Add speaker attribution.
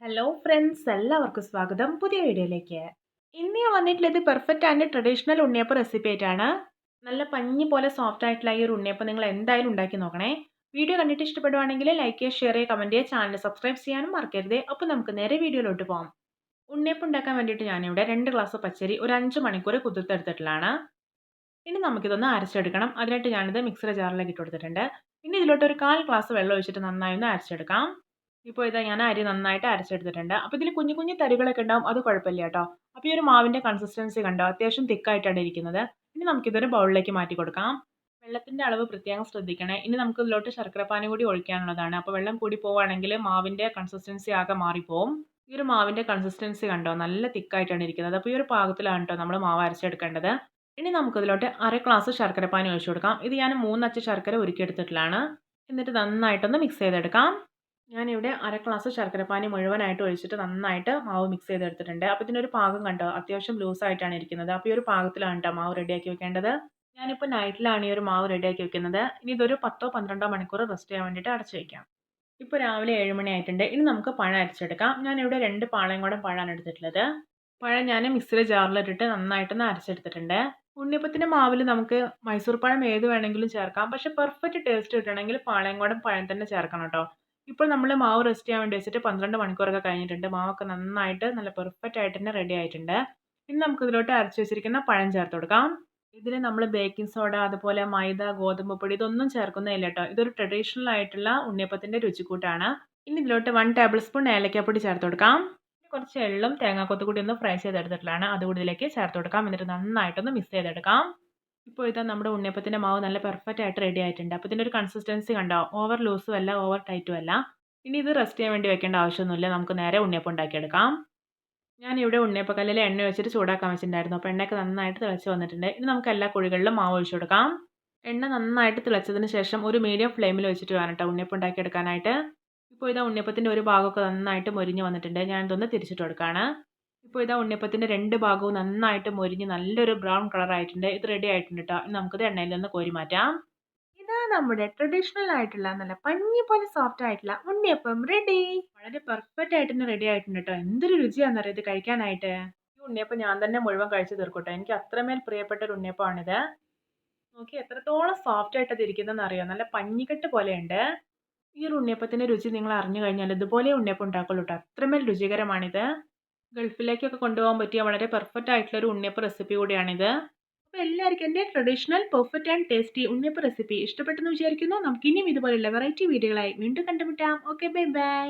Speaker 1: Hello friends, എല്ലാവർക്കും സ്വാഗതം പുതിയ വീഡിയോയിലേക്ക്. ഇന്ന് ഞാൻ വന്നിട്ടുള്ളത് perfect and traditional unniyappam recipe ആയിട്ടാണ്. നല്ല പഞ്ഞി പോലെ സോഫ്റ്റ് ആയിട്ടുള്ള ഈ ഒരു ഉണ്ണിയപ്പം നിങ്ങൾ എന്തായാലും ഉണ്ടാക്കി നോക്കണേ. വീഡിയോ കണ്ടിട്ട് ഇഷ്ടപ്പെടുവാണെങ്കിൽ ലൈക്ക് ചെയ്യുക, ഷെയർ ചെയ്യുക, കമൻറ്റ് ചെയ്യുക, ചാനൽ സബ്സ്ക്രൈബ് ചെയ്യാനും മറക്കരുത്. അപ്പോൾ നമുക്ക് നേരെ വീഡിയോയിലോട്ട് പോകാം. ഉണ്ണിയപ്പം ഉണ്ടാക്കാൻ വേണ്ടിയിട്ട് ഞാനിവിടെ 2 ഗ്ലാസ് പച്ചരി ഒരു 5 മണിക്കൂർ കുതിർത്തെടുത്തിട്ടുള്ളതാണ്. ഇനി നമുക്കിതൊന്ന് അരച്ചെടുക്കണം. അതിനായിട്ട് ഞാനിത് മിക്സിയുടെ ജാറിലേക്ക് ഇട്ട് കൊടുത്തിട്ടുണ്ട്. ഇനി ഇതിലോട്ട് ഒരു 1/4 ഗ്ലാസ് വെള്ളം ഒഴിച്ചിട്ട് നന്നായി ഒന്ന് അരച്ചെടുക്കാം. ഇപ്പോൾ ഇതാ ഞാൻ അരി നന്നായിട്ട് അരച്ചെടുത്തിട്ടുണ്ട്. അപ്പോൾ ഇതിൽ കുഞ്ഞു കുഞ്ഞു തരികളൊക്കെ ഉണ്ടാവും, അത് കുഴപ്പമില്ല കേട്ടോ. അപ്പോൾ ഈ ഒരു മാവിൻ്റെ കൺസിസ്റ്റൻസി കണ്ടോ, അത്യാവശ്യം തിക്കായിട്ടാണ് ഇരിക്കുന്നത്. ഇനി നമുക്കിതൊരു ബൗളിലേക്ക് മാറ്റി കൊടുക്കാം. വെള്ളത്തിൻ്റെ അളവ് പ്രത്യേകം ശ്രദ്ധിക്കണേ. ഇനി നമുക്ക് ഇതിലോട്ട് ശർക്കരപ്പാനി കൂടി ഒഴിക്കാനുള്ളതാണ്. അപ്പോൾ വെള്ളം കൂടി പോവുകയാണെങ്കിൽ മാവിൻ്റെ കൺസിസ്റ്റൻസി ആകെ മാറിപ്പോവും. ഈ ഒരു മാവിൻ്റെ കൺസിസ്റ്റൻസി കണ്ടോ, നല്ല തിക്കായിട്ടാണ് ഇരിക്കുന്നത്. അപ്പോൾ ഈ ഒരു പാകത്തിലാണ് കേട്ടോ നമ്മൾ മാവ് അരച്ചെടുക്കേണ്ടത്. ഇനി നമുക്കിതിലോട്ട് 1/2 ഗ്ലാസ് ശർക്കരപ്പാനി ഒഴിച്ചു കൊടുക്കാം. ഇത് ഞാൻ 3 അച്ച് ശർക്കര ഉരുക്കിയെടുത്തിട്ടുള്ളതാണ്. എന്നിട്ട് നന്നായിട്ടൊന്ന് മിക്സ് ചെയ്തെടുക്കാം. ഞാനിവിടെ 1/2 ഗ്ലാസ് ശർക്കരപ്പാനി മുഴുവനായിട്ട് ഒഴിച്ചിട്ട് നന്നായിട്ട് മാവ് മിക്സ് ചെയ്തെടുത്തിട്ടുണ്ട്. അപ്പോൾ ഇതിനൊരു പാകം കണ്ടോ, അത്യാവശ്യം ലൂസായിട്ടാണ് ഇരിക്കുന്നത്. അപ്പോൾ ഈ ഒരു പാകത്തിലാണ് കേട്ടോ മാവ് റെഡിയാക്കി വെക്കേണ്ടത്. ഞാനിപ്പോൾ നൈറ്റിലാണ് ഈ ഒരു മാവ് റെഡിയാക്കി വെക്കുന്നത്. ഇനി ഇതൊരു 10-12 മണിക്കൂർ റെസ്റ്റ് ചെയ്യാൻ വേണ്ടിയിട്ട് അടച്ചു വയ്ക്കാം. ഇപ്പോൾ രാവിലെ 7 മണി ആയിട്ടുണ്ട്. ഇനി നമുക്ക് പഴം അരച്ചെടുക്കാം. ഞാനിവിടെ 2 പാളയംകുടം പഴമാണ് എടുത്തിട്ടുള്ളത്. പഴം ഞാൻ മിക്സിയുടെ ജാറിലിട്ടിട്ട് നന്നായിട്ടൊന്ന് അരച്ചെടുത്തിട്ടുണ്ട്. ഉണ്ണിയപ്പത്തിൻ്റെ മാവിൽ നമുക്ക് മൈസൂർ പഴം ഏത് വേണമെങ്കിലും ചേർക്കാം. പക്ഷേ പെർഫെക്റ്റ് ടേസ്റ്റ് കിട്ടണമെങ്കിൽ പാളയംകുടം പഴം തന്നെ ചേർക്കണം കേട്ടോ. ഇപ്പോൾ നമ്മൾ മാവ് റെസ്റ്റ് ചെയ്യാൻ വേണ്ടി വെച്ചിട്ട് 12 മണിക്കൂറൊക്കെ കഴിഞ്ഞിട്ടുണ്ട്. മാവൊക്കെ നന്നായിട്ട് നല്ല പെർഫെക്റ്റ് ആയിട്ട് തന്നെ റെഡി ആയിട്ടുണ്ട്. ഇനി നമുക്ക് ഇതിലോട്ട് അരച്ച് വെച്ചിരിക്കുന്ന പഴം ചേർത്ത് കൊടുക്കാം. ഇതിൽ നമ്മൾ ബേക്കിംഗ് സോഡ, അതുപോലെ മൈദ, ഗോതമ്പ് പൊടി ഇതൊന്നും ചേർക്കുന്നില്ല കേട്ടോ. ഇതൊരു ട്രഡീഷണൽ ആയിട്ടുള്ള ഉണ്ണിയപ്പത്തിൻ്റെ രുചിക്കൂട്ടാണ്. ഇനി ഇതിലോട്ട് 1 ടേബിൾ സ്പൂൺ ഏലക്കാപ്പൊടി ചേർത്ത് കൊടുക്കാം. കുറച്ച് എള്ളും തേങ്ങാക്കൊത്ത് കൂടി ഒന്ന് ഫ്രൈ ചെയ്തെടുത്തിട്ടുള്ളതാണ്. അതുകൂടി ഇതിലേക്ക് ചേർത്ത് കൊടുക്കാം. എന്നിട്ട് നന്നായിട്ടൊന്ന് മിക്സ് ചെയ്തെടുക്കാം. ഇപ്പോൾ ഇതാ നമ്മുടെ ഉണ്ണിയപ്പത്തിൻ്റെ മാവ് നല്ല പെർഫെക്റ്റ് ആയിട്ട് റെഡി ആയിട്ടുണ്ട്. അപ്പോൾ ഇതിൻ്റെ ഒരു കൺസിസ്റ്റൻസി കണ്ടോ, ഓവർ ലൂസും അല്ല ഓവർ ടൈറ്റും അല്ല. ഇനി ഇത് റെസ്റ്റ് ചെയ്യാൻ വേണ്ടി വെക്കേണ്ട ആവശ്യമൊന്നുമില്ല. നമുക്ക് നേരെ ഉണ്ണിയപ്പം ഉണ്ടാക്കിയെടുക്കാം. ഞാനിവിടെ ഉണ്ണിയപ്പക്കല്ലിൽ എണ്ണ വെച്ചിട്ട് ചൂടാക്കാൻ വെച്ചിട്ടുണ്ടായിരുന്നു. അപ്പോൾ എണ്ണയൊക്കെ നന്നായിട്ട് തിളച്ച് വന്നിട്ടുണ്ട്. ഇനി നമുക്ക് എല്ലാ കുഴികളിലും മാവ് ഒഴിച്ചു കൊടുക്കാം. എണ്ണ നന്നായിട്ട് തിളച്ചതിന് ശേഷം ഒരു മീഡിയം ഫ്ലെയിമിൽ വെച്ചിട്ട് വേണം കേട്ടോ ഉണ്ണിയപ്പം ഉണ്ടാക്കിയെടുക്കാനായിട്ട്. ഇപ്പോൾ ഇതാ ഉണ്ണിയപ്പത്തിൻ്റെ ഒരു ഭാഗമൊക്കെ നന്നായിട്ട് മൊരിഞ്ഞ് വന്നിട്ടുണ്ട്. ഞാനിതൊന്ന് തിരിച്ചിട്ട് കൊടുക്കുകയാണ്. ഇപ്പോൾ ഇതാ ഉണ്ണിയപ്പത്തിൻ്റെ 2 ഭാഗവും നന്നായിട്ട് മൊരിഞ്ഞ് നല്ലൊരു ബ്രൗൺ കളർ ആയിട്ടുണ്ട്. ഇത് റെഡി ആയിട്ടുണ്ട് കേട്ടോ. ഇനി നമുക്കിത് എണ്ണയിൽ നിന്ന് കോരി മാറ്റാം. ഇതാ നമ്മുടെ ട്രഡീഷണൽ ആയിട്ടുള്ള നല്ല പഞ്ഞി പോലെ സോഫ്റ്റ് ആയിട്ടുള്ള ഉണ്ണിയപ്പം റെഡി. വളരെ പെർഫെക്റ്റ് ആയിട്ട് തന്നെ റെഡി ആയിട്ടുണ്ട് കേട്ടോ. എന്തൊരു രുചിയാണെന്നറിയോ ഇത് കഴിക്കാനായിട്ട്. ഈ ഉണ്ണിയപ്പം ഞാൻ തന്നെ മുഴുവൻ കഴിച്ച് തീർക്കട്ടെ. എനിക്ക് അത്രമേൽ പ്രിയപ്പെട്ട ഒരു ഉണ്ണിയപ്പമാണിത്. നോക്കി എത്രത്തോളം സോഫ്റ്റ് ആയിട്ട് അത് ഇരിക്കുന്നതെന്ന് അറിയോ, നല്ല പഞ്ഞിക്കെട്ട് പോലെയുണ്ട്. ഈ ഒരു ഉണ്ണിയപ്പത്തിൻ്റെ രുചി നിങ്ങൾ അറിഞ്ഞു കഴിഞ്ഞാൽ ഇതുപോലെ ഉണ്ണിയപ്പം ഉണ്ടാക്കുള്ളൂ കേട്ടോ. അത്രമേൽ രുചികരമാണിത്. ഗൾഫിലേക്കൊക്കെ കൊണ്ടുപോകാൻ പറ്റിയ വളരെ പെർഫെക്റ്റ് ആയിട്ടുള്ള ഒരു ഉണ്ണിയപ്പം റെസിപ്പി കൂടിയാണിത്. അപ്പോൾ എല്ലാവർക്കും എൻ്റെ traditional perfect and tasty unniyappam recipe ഇഷ്ടപ്പെട്ടെന്ന് വിചാരിക്കുന്നു. നമുക്ക് ഇനിയും ഇതുപോലെയുള്ള വെറൈറ്റി വീഡിയോകളായി വീണ്ടും കണ്ടുമുട്ടാം. Okay, bye bye.